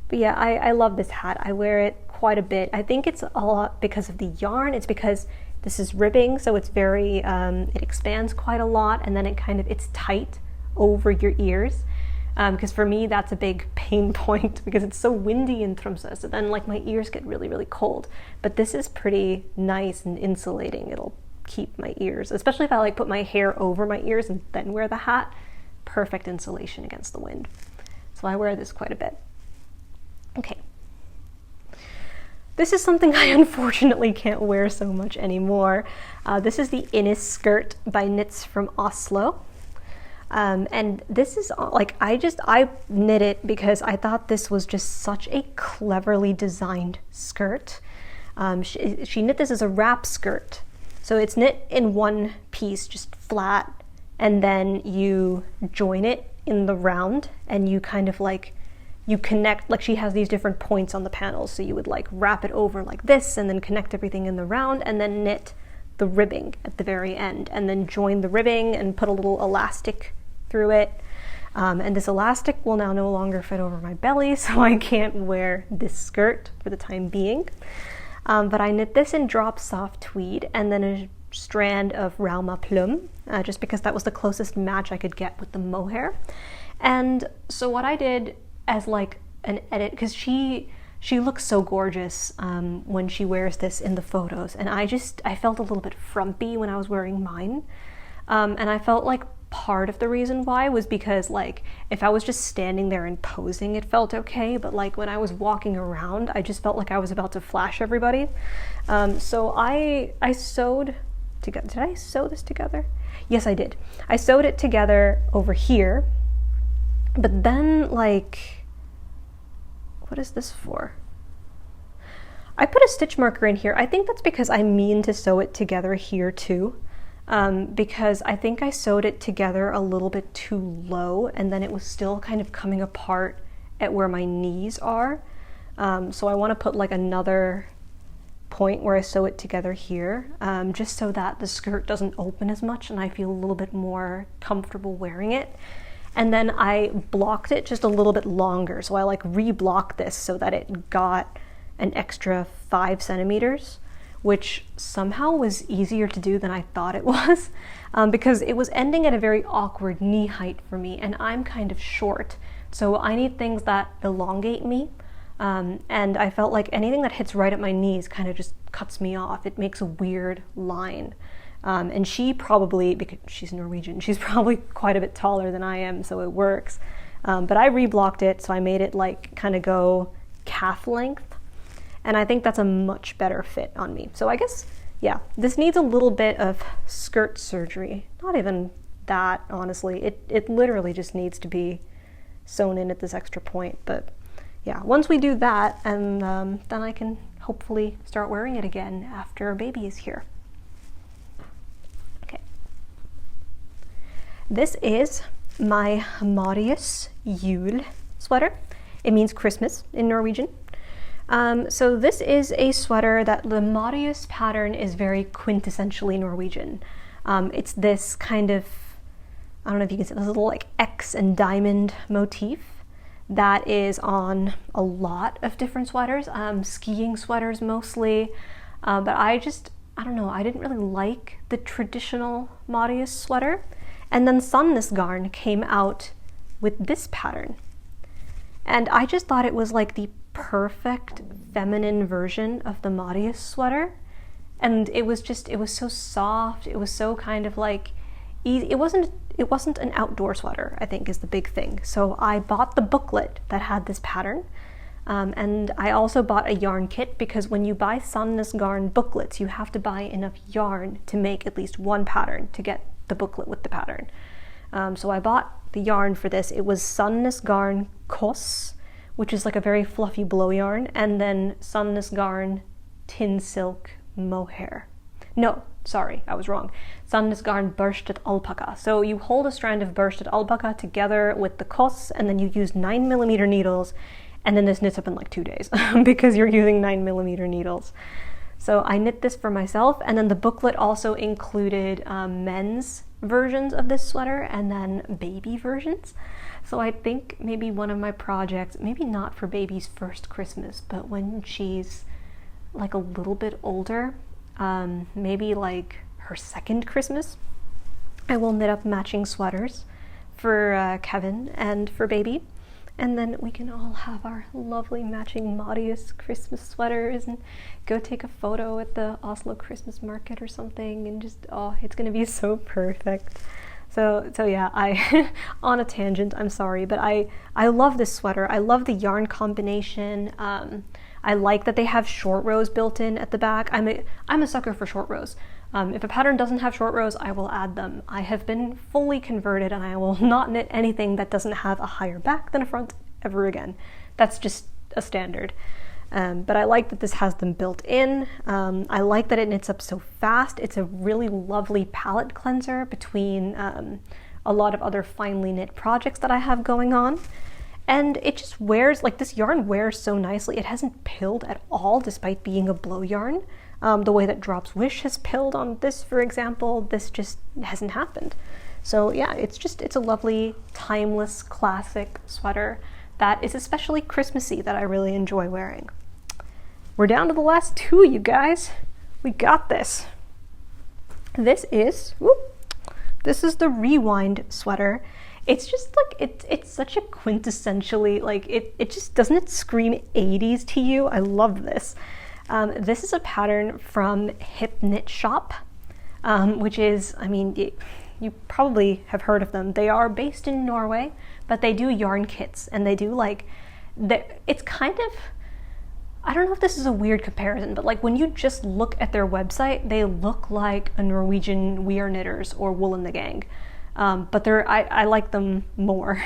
But yeah, I love this hat. I wear it quite a bit. I think it's a lot because of the yarn. It's because this is ribbing, so it's very, it expands quite a lot, and then it's tight over your ears. Because for me, that's a big pain point because it's so windy in Tromsø. So then like my ears get really, really cold. But this is pretty nice and insulating. It'll keep my ears, especially if I like put my hair over my ears and then wear the hat. Perfect insulation against the wind. So I wear this quite a bit. Okay. This is something I unfortunately can't wear so much anymore. This is the Innis skirt by Knits from Oslo. And this is like, I knit it because I thought this was just such a cleverly designed skirt. She knit this as a wrap skirt. So it's knit in one piece, just flat, and then you join it in the round, and you kind of like, you connect, like she has these different points on the panels, so you would like wrap it over like this, and then connect everything in the round, and then knit the ribbing at the very end, and then join the ribbing and put a little elastic through it. And this elastic will now no longer fit over my belly, so I can't wear this skirt for the time being. But I knit this in drop soft tweed and then a strand of Rauma Plum, just because that was the closest match I could get with the mohair. And so what I did as like an edit, because she looks so gorgeous when she wears this in the photos, and I felt a little bit frumpy when I was wearing mine. And I felt like part of the reason why was because like if I was just standing there and posing, it felt okay, but like when I was walking around, I just felt like I was about to flash everybody. So I sewed together. Did I sew this together? Yes, I did. I sewed it together over here, but then like, what is this for? I put a stitch marker in here. I think that's because I mean to sew it together here too. Because I think I sewed it together a little bit too low, and then it was still kind of coming apart at where my knees are. So I want to put like another point where I sew it together here, just so that the skirt doesn't open as much and I feel a little bit more comfortable wearing it. And then I blocked it just a little bit longer. So I like re-blocked this so that it got an extra 5 centimeters. Which somehow was easier to do than I thought it was, because it was ending at a very awkward knee height for me, and I'm kind of short, so I need things that elongate me, and I felt like anything that hits right at my knees kind of just cuts me off. It makes a weird line, and she probably, because she's Norwegian, she's probably quite a bit taller than I am, so it works, but I re-blocked it, so I made it like kind of go calf length. And I think that's a much better fit on me. So I guess, yeah, this needs a little bit of skirt surgery. Not even that, honestly. It literally just needs to be sewn in at this extra point. But yeah, once we do that, and then I can hopefully start wearing it again after our baby is here. Okay. This is my Marius Jul sweater. It means Christmas in Norwegian. So this is a sweater that the Marius pattern is very quintessentially Norwegian. It's this kind of, I don't know if you can see, this little like X and diamond motif that is on a lot of different sweaters, skiing sweaters mostly, but I don't know, I didn't really like the traditional Marius sweater. And then Sandnes Garn came out with this pattern. And I just thought it was like the perfect feminine version of the Marius sweater, and it was so soft, it was so kind of like easy. It wasn't an outdoor sweater, I think, is the big thing. So I bought the booklet that had this pattern. And I also bought a yarn kit, because when you buy Sandnes Garn booklets, you have to buy enough yarn to make at least one pattern to get the booklet with the pattern. So I bought the yarn for this. It was Sandnes Garn Koss, which is like a very fluffy blow yarn, and then Sandnes Garn Tin Silk Mohair. No, sorry, I was wrong. Sandnes Garn Bursted Alpaca. So you hold a strand of Bursted Alpaca together with the Koss, and then you use 9mm needles, and then this knits up in like 2 days because you're using 9mm needles. So I knit this for myself, and then the booklet also included men's versions of this sweater and then baby versions. So I think maybe one of my projects, maybe not for baby's first Christmas, but when she's like a little bit older, maybe like her second Christmas, I will knit up matching sweaters for Kevin and for baby. And then we can all have our lovely matching Marius Christmas sweaters and go take a photo at the Oslo Christmas market or something, and just, oh, it's gonna be so perfect. So yeah, I on a tangent, I'm sorry, but I love this sweater. I love the yarn combination. I like that they have short rows built in at the back. I'm a sucker for short rows. If a pattern doesn't have short rows, I will add them. I have been fully converted, and I will not knit anything that doesn't have a higher back than a front ever again. That's just a standard. But I like that this has them built in. I like that it knits up so fast. It's a really lovely palette cleanser between a lot of other finely knit projects that I have going on. And it just wears, like, this yarn wears so nicely. It hasn't pilled at all, despite being a blow yarn. The way that Drops Wish has pilled on this, for example, this just hasn't happened. So yeah, it's a lovely, timeless, classic sweater that is especially Christmassy, that I really enjoy wearing. We're down to the last two, you guys. We got this. This is the Rewind sweater. It's just like, it's such a quintessentially, like, it just, doesn't it scream 80s to you? I love this. This is a pattern from Hip Knit Shop, which is, I mean, you probably have heard of them. They are based in Norway, but they do yarn kits, and they do like, it's kind of, I don't know if this is a weird comparison, but like when you just look at their website, they look like a Norwegian We Are Knitters or Wool and the Gang. But I like them more.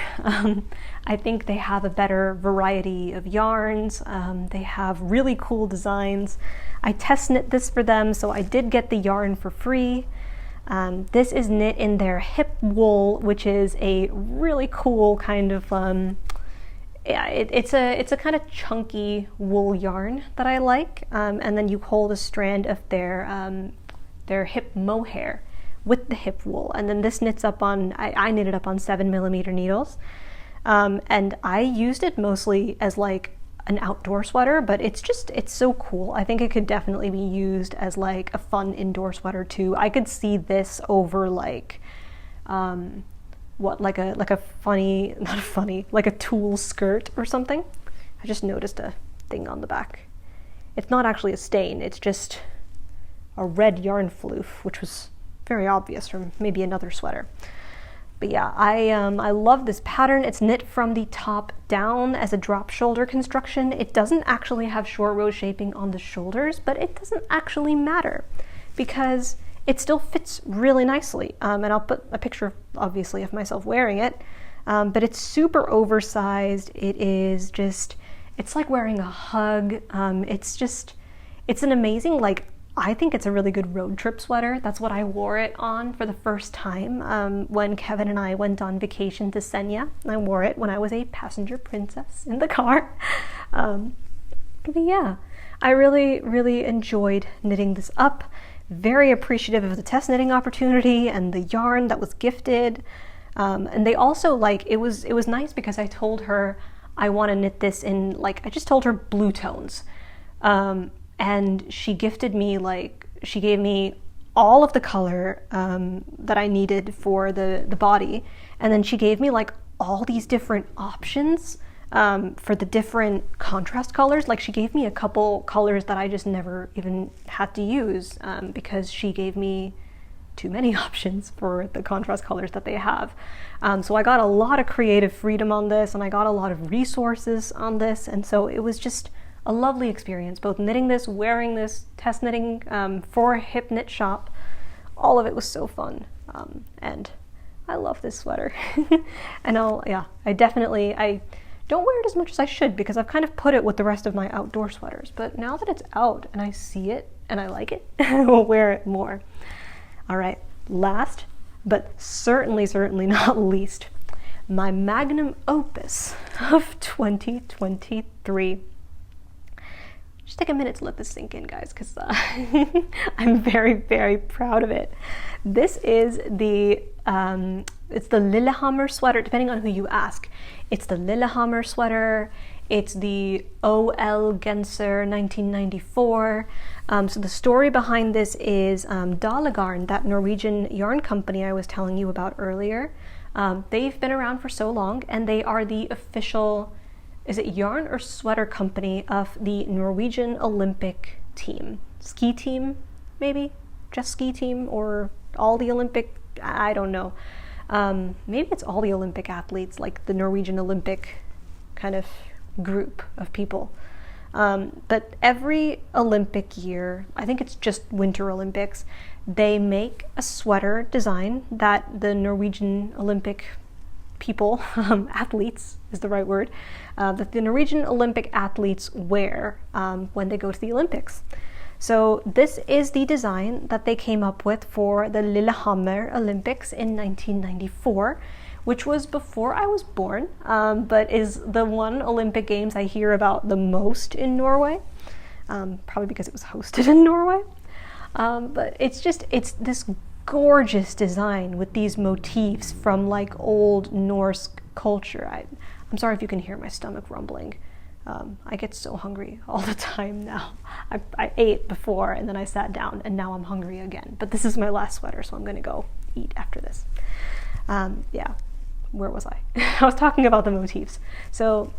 I think they have a better variety of yarns. They have really cool designs. I test knit this for them, so I did get the yarn for free. This is knit in their hip wool, which is a really cool kind of, it's a kind of chunky wool yarn that I like. And then you hold a strand of their hip mohair with the hip wool, and then this knits up on, I knitted up on 7mm needles, and I used it mostly as like an outdoor sweater, but it's so cool. I think it could definitely be used as like a fun indoor sweater too. I could see this over like, like a funny, not funny, like a tulle skirt or something. I just noticed a thing on the back. It's not actually a stain, it's just a red yarn floof, which was very obvious from maybe another sweater. But yeah, I love this pattern. It's knit from the top down as a drop shoulder construction. It doesn't actually have short row shaping on the shoulders, but it doesn't actually matter because it still fits really nicely. And I'll put a picture, obviously, of myself wearing it. But it's super oversized. It is just, it's like wearing a hug. It's an amazing, like, I think it's a really good road trip sweater. That's what I wore it on for the first time when Kevin and I went on vacation to Senja. I wore it when I was a passenger princess in the car. But yeah, I really, really enjoyed knitting this up. Very appreciative of the test knitting opportunity and the yarn that was gifted. And they also, like, it was nice because I told her I want to knit this in, like, I just told her blue tones. And she gifted me, like, she gave me all of the color that I needed for the body. And then she gave me, like, all these different options for the different contrast colors. Like, she gave me a couple colors that I just never even had to use because she gave me too many options for the contrast colors that they have. So I got a lot of creative freedom on this, and I got a lot of resources on this, and so it was just a lovely experience, both knitting this, wearing this, test knitting for a hip knit shop. All of it was so fun, and I love this sweater. And I don't wear it as much as I should because I've kind of put it with the rest of my outdoor sweaters, but now that it's out and I see it and I like it, I will wear it more. All right, last, but certainly not least, my magnum opus of 2023. Just take a minute to let this sink in, guys, because I'm very, very proud of it. This is it's the Lillehammer sweater, depending on who you ask. It's the Lillehammer sweater. It's the Poppygenseren 1994. So the story behind this is Soldag, that Norwegian yarn company I was telling you about earlier. They've been around for so long, and they are the official, is it yarn or sweater company of the Norwegian Olympic team? Ski team, maybe? Just ski team, or all the Olympic, I don't know. Maybe it's all the Olympic athletes, like the Norwegian Olympic kind of group of people. But every Olympic year, I think it's just Winter Olympics, they make a sweater design that the Norwegian Olympic people, athletes is the right word, that the Norwegian Olympic athletes wear when they go to the Olympics. So this is the design that they came up with for the Lillehammer Olympics in 1994, which was before I was born, but is the one Olympic Games I hear about the most in Norway, probably because it was hosted in Norway. But it's this gorgeous design with these motifs from like old Norse culture. I'm sorry if you can hear my stomach rumbling. I get so hungry all the time now. I ate before and then I sat down and now I'm hungry again. But this is my last sweater, so I'm going to go eat after this. Where was I? I was talking about the motifs. So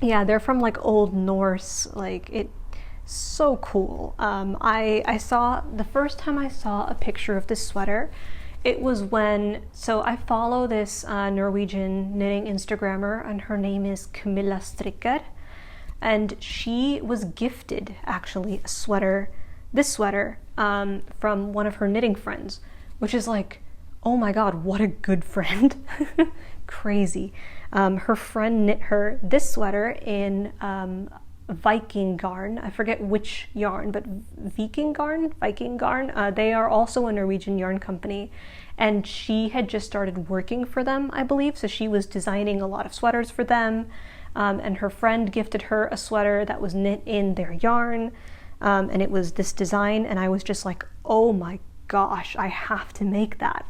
yeah, they're from like old Norse, like it. So cool. I saw, the first time I saw a picture of this sweater, it was so I follow this Norwegian knitting Instagrammer, and her name is Camilla Strikker, and she was gifted actually this sweater from one of her knitting friends, which is like, oh my god, what a good friend. Crazy. Her friend knit her this sweater in Viking garn. I forget which yarn, but Viking garn. They are also a Norwegian yarn company, and she had just started working for them, I believe, so she was designing a lot of sweaters for them, and her friend gifted her a sweater that was knit in their yarn, and it was this design, and I was just like, oh my gosh, I have to make that.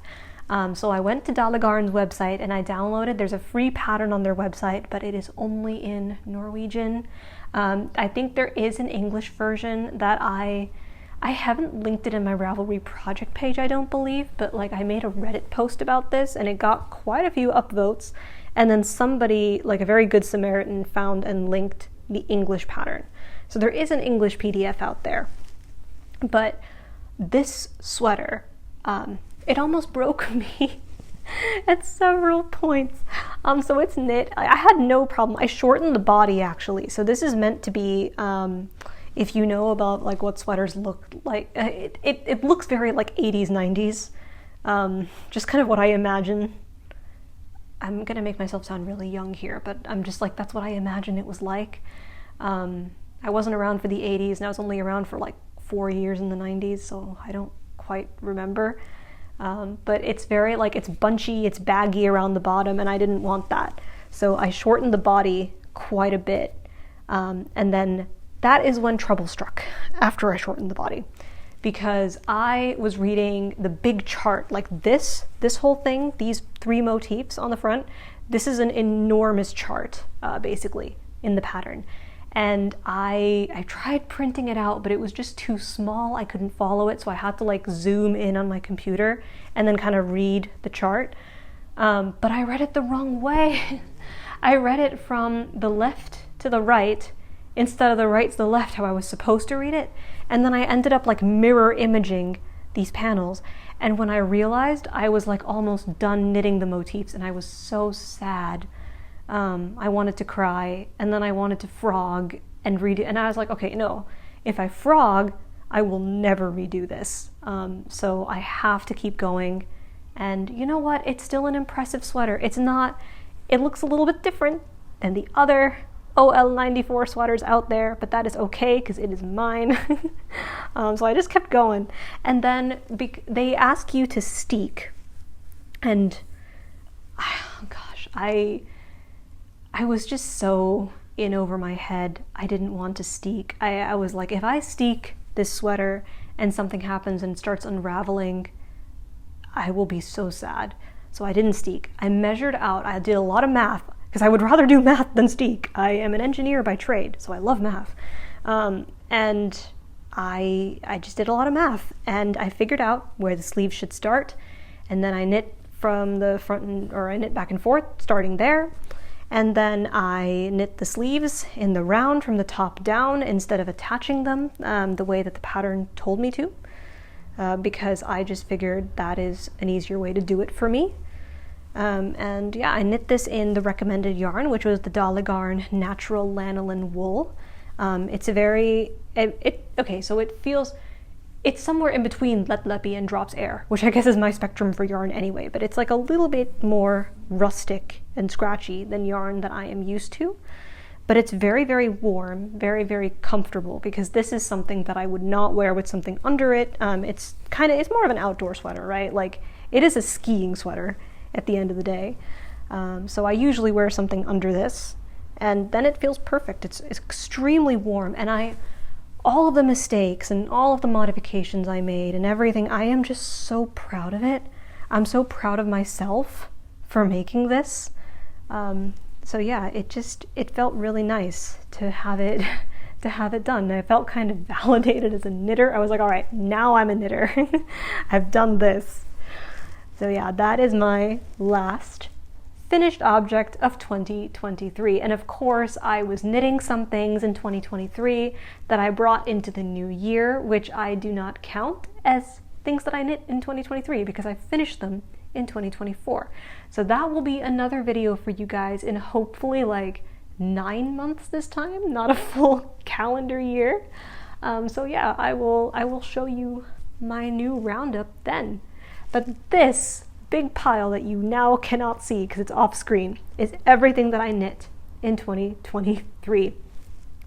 So I went to Dalagarn's website and I downloaded, there's a free pattern on their website, but it is only in Norwegian. I think there is an English version that I haven't linked it in my Ravelry project page, I don't believe, but like I made a Reddit post about this and it got quite a few upvotes, and then somebody, like a very good Samaritan, found and linked the English pattern. So there is an English PDF out there. But this sweater, it almost broke me at several points. So it's knit. I had no problem. I shortened the body actually. So this is meant to be, if you know about like what sweaters look like, it looks very like 80s, 90s. Just kind of what I imagine. I'm gonna make myself sound really young here, but I'm just like, that's what I imagine it was like. I wasn't around for the 80s and I was only around for like 4 years in the 90s, so I don't quite remember. But it's very like, it's bunchy, it's baggy around the bottom, and I didn't want that. So I shortened the body quite a bit. And then that is when trouble struck after I shortened the body, because I was reading the big chart, like this whole thing, these 3 motifs on the front, this is an enormous chart, basically, in the pattern. And I tried printing it out, but it was just too small. I couldn't follow it, so I had to like zoom in on my computer and then kind of read the chart. But I read it the wrong way. I read it from the left to the right instead of the right to the left, how I was supposed to read it. And then I ended up like mirror imaging these panels. And when I realized, I was like almost done knitting the motifs, and I was so sad. I wanted to cry, and then I wanted to frog and redo, and I was like, okay, no, if I frog, I will never redo this. So I have to keep going. And you know what? It's still an impressive sweater. It's not, it looks a little bit different than the other OL94 sweaters out there, but that is okay because it is mine. So I just kept going. And then they ask you to steek. And oh gosh, I was just so in over my head. I didn't want to steek. I was like, if I steek this sweater and something happens and starts unraveling, I will be so sad. So I didn't steek. I measured out, I did a lot of math, because I would rather do math than steek. I am an engineer by trade, so I love math. And I just did a lot of math, and I figured out where the sleeves should start, and then I knit from the front, or I knit back and forth, starting there. And then I knit the sleeves in the round from the top down instead of attaching them the way that the pattern told me to, because I just figured that is an easier way to do it for me. And yeah, I knit this in the recommended yarn, which was the Dalagarn Natural Lanolin Wool. It's a very, okay, so it feels, it's somewhere in between Let Leppy and Drops Air, which I guess is my spectrum for yarn anyway, but it's like a little bit more rustic and scratchy than yarn that I am used to. But it's very, very warm, very, very comfortable, because this is something that I would not wear with something under it. It's more of an outdoor sweater, right? Like, it is a skiing sweater at the end of the day. So I usually wear something under this, and then it feels perfect. It's extremely warm, and all of the mistakes and all of the modifications I made and everything, I am just so proud of it. I'm so proud of myself for making this. So yeah, it felt really nice to have it done. I felt kind of validated as a knitter. I was like, all right, now I'm a knitter. I've done this. So yeah, that is my last finished object of 2023. And of course, I was knitting some things in 2023 that I brought into the new year, which I do not count as things that I knit in 2023 because I finished them in 2024. So that will be another video for you guys in hopefully like 9 months this time, not a full calendar year. So yeah, I will show you my new roundup then. But this big pile that you now cannot see because it's off screen is everything that I knit in 2023.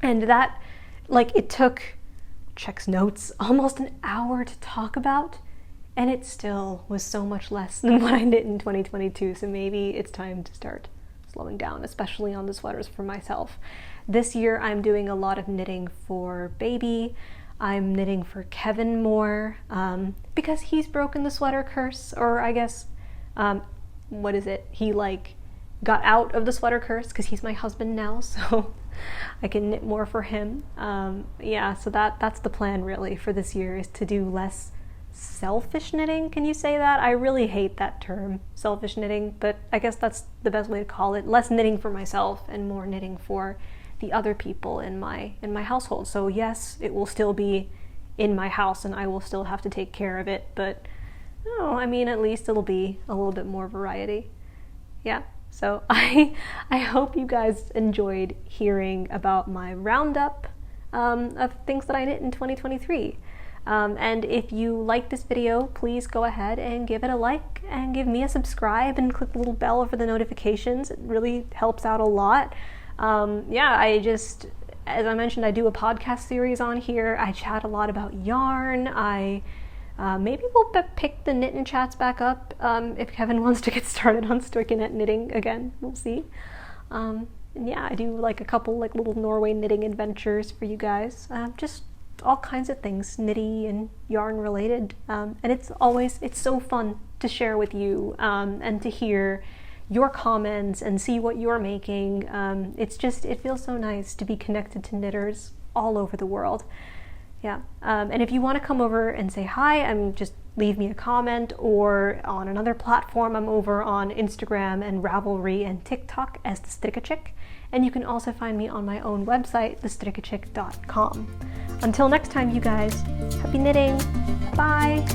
And that, like, it took, checks notes, almost an hour to talk about, and it still was so much less than what I knit in 2022. So maybe it's time to start slowing down, especially on the sweaters for myself. This year I'm doing a lot of knitting for baby. I'm knitting for Kevin more because he's broken the sweater curse, or I guess, what is it? He like got out of the sweater curse because he's my husband now, so I can knit more for him. Yeah, so that's the plan really for this year, is to do less selfish knitting. Can you say that? I really hate that term, selfish knitting, but I guess that's the best way to call it. Less knitting for myself and more knitting for the other people in my household. So yes, it will still be in my house and I will still have to take care of it, but I mean, at least it'll be a little bit more variety. Yeah, so I hope you guys enjoyed hearing about my roundup of things that I knit in 2023. And if you like this video, please go ahead and give it a like and give me a subscribe and click the little bell for the notifications. It really helps out a lot. Yeah, as I mentioned, I do a podcast series on here. I chat a lot about yarn. Maybe we'll pick the knit and chats back up if Kevin wants to get started on stockinette knitting again. We'll see. And yeah, I do like a couple like little Norway knitting adventures for you guys. Just all kinds of things, knitty and yarn related. And it's so fun to share with you and to hear your comments and see what you're making. It feels so nice to be connected to knitters all over the world. Yeah, and if you want to come over and say hi, just leave me a comment, or on another platform, I'm over on Instagram and Ravelry and TikTok as the Strikkechick, and you can also find me on my own website, thestrikkechick.com. Until next time, you guys, happy knitting, bye!